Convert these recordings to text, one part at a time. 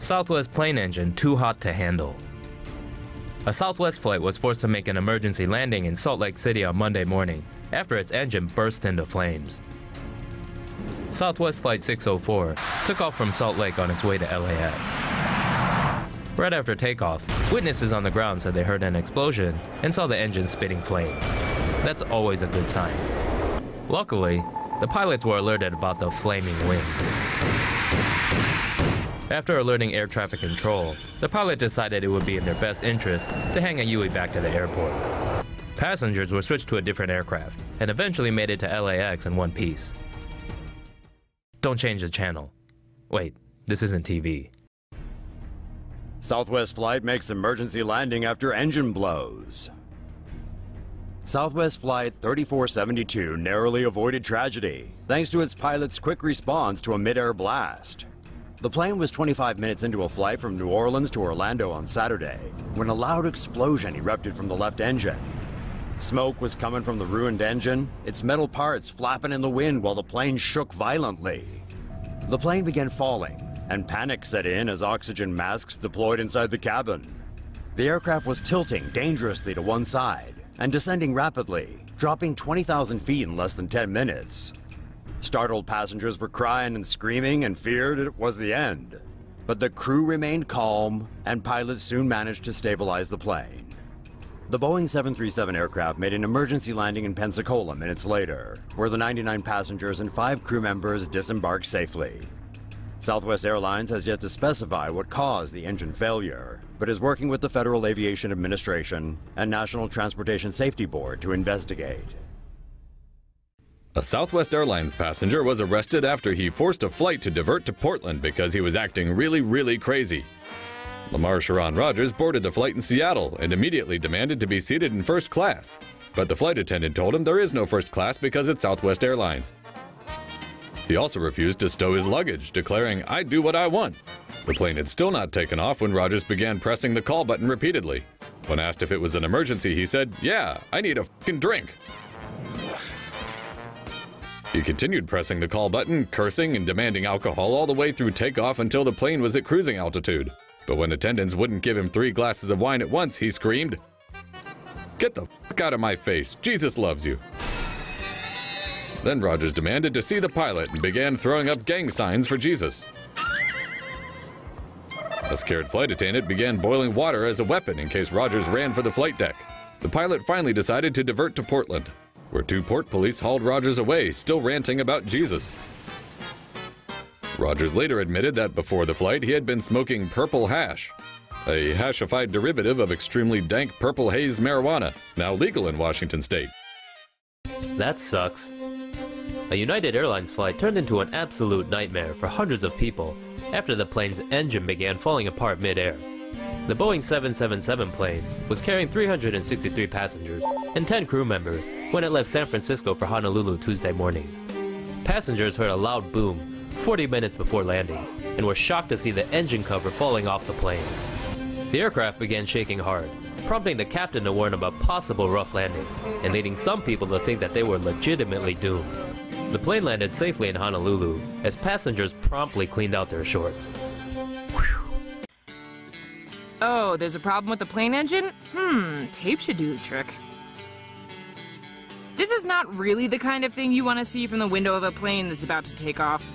Southwest plane engine too hot to handle. A Southwest flight was forced to make an emergency landing in Salt Lake City on Monday morning after its engine burst into flames. Southwest Flight 604 took off from Salt Lake on its way to LAX. Right after takeoff, witnesses on the ground said they heard an explosion and saw the engine spitting flames. That's always a good sign. Luckily, the pilots were alerted about the flaming wind. After alerting air traffic control, the pilot decided it would be in their best interest to hang a Yui back to the airport. Passengers were switched to a different aircraft and eventually made it to LAX in one piece. Don't change the channel. Wait, this isn't TV. Southwest flight makes emergency landing after engine blows. Southwest Flight 3472 narrowly avoided tragedy thanks to its pilot's quick response to a mid-air blast. The plane was 25 minutes into a flight from New Orleans to Orlando on Saturday when a loud explosion erupted from the left engine. Smoke was coming from the ruined engine, its metal parts flapping in the wind while the plane shook violently. The plane began falling, and panic set in as oxygen masks deployed inside the cabin. The aircraft was tilting dangerously to one side and descending rapidly, dropping 20,000 feet in less than 10 minutes. Startled passengers were crying and screaming and feared it was the end. But the crew remained calm, and pilots soon managed to stabilize the plane. The Boeing 737 aircraft made an emergency landing in Pensacola minutes later, where the 99 passengers and 5 crew members disembarked safely. Southwest Airlines has yet to specify what caused the engine failure, but is working with the Federal Aviation Administration and National Transportation Safety Board to investigate. A Southwest Airlines passenger was arrested after he forced a flight to divert to Portland because he was acting really crazy. Lamar Sharon Rogers boarded the flight in Seattle and immediately demanded to be seated in first class. But the flight attendant told him there is no first class because it's Southwest Airlines. He also refused to stow his luggage, declaring, "I do what I want." The plane had still not taken off when Rogers began pressing the call button repeatedly. When asked if it was an emergency, he said, "Yeah, I need a fucking drink." He continued pressing the call button, cursing and demanding alcohol all the way through takeoff until the plane was at cruising altitude. But when attendants wouldn't give him 3 glasses of wine at once, he screamed, "Get the fuck out of my face, Jesus loves you." Then Rogers demanded to see the pilot and began throwing up gang signs for Jesus. A scared flight attendant began boiling water as a weapon in case Rogers ran for the flight deck. The pilot finally decided to divert to Portland, where 2 port police hauled Rogers away, still ranting about Jesus. Rogers later admitted that before the flight he had been smoking purple hash, a hashified derivative of extremely dank purple haze marijuana, now legal in Washington state. That sucks. A United Airlines flight turned into an absolute nightmare for hundreds of people after the plane's engine began falling apart mid-air. The Boeing 777 plane was carrying 363 passengers and 10 crew members when it left San Francisco for Honolulu Tuesday morning. Passengers heard a loud boom 40 minutes before landing and were shocked to see the engine cover falling off the plane. The aircraft began shaking hard, prompting the captain to warn about possible rough landing and leading some people to think that they were legitimately doomed. The plane landed safely in Honolulu as passengers promptly cleaned out their shorts. Oh, there's a problem with the plane engine? Tape should do the trick. This is not really the kind of thing you want to see from the window of a plane that's about to take off.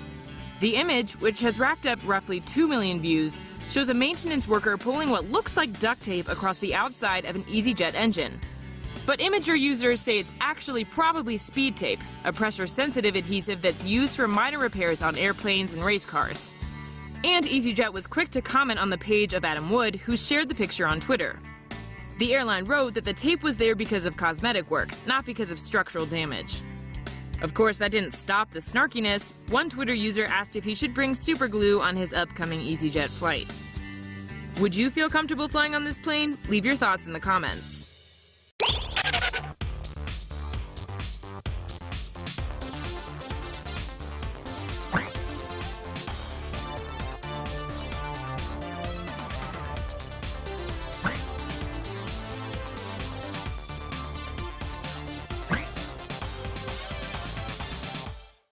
The image, which has racked up roughly 2 million views, shows a maintenance worker pulling what looks like duct tape across the outside of an EasyJet engine. But Imager users say it's actually probably speed tape, a pressure-sensitive adhesive that's used for minor repairs on airplanes and race cars. And EasyJet was quick to comment on the page of Adam Wood, who shared the picture on Twitter. The airline wrote that the tape was there because of cosmetic work, not because of structural damage. Of course, that didn't stop the snarkiness. One Twitter user asked if he should bring super glue on his upcoming EasyJet flight. Would you feel comfortable flying on this plane? Leave your thoughts in the comments.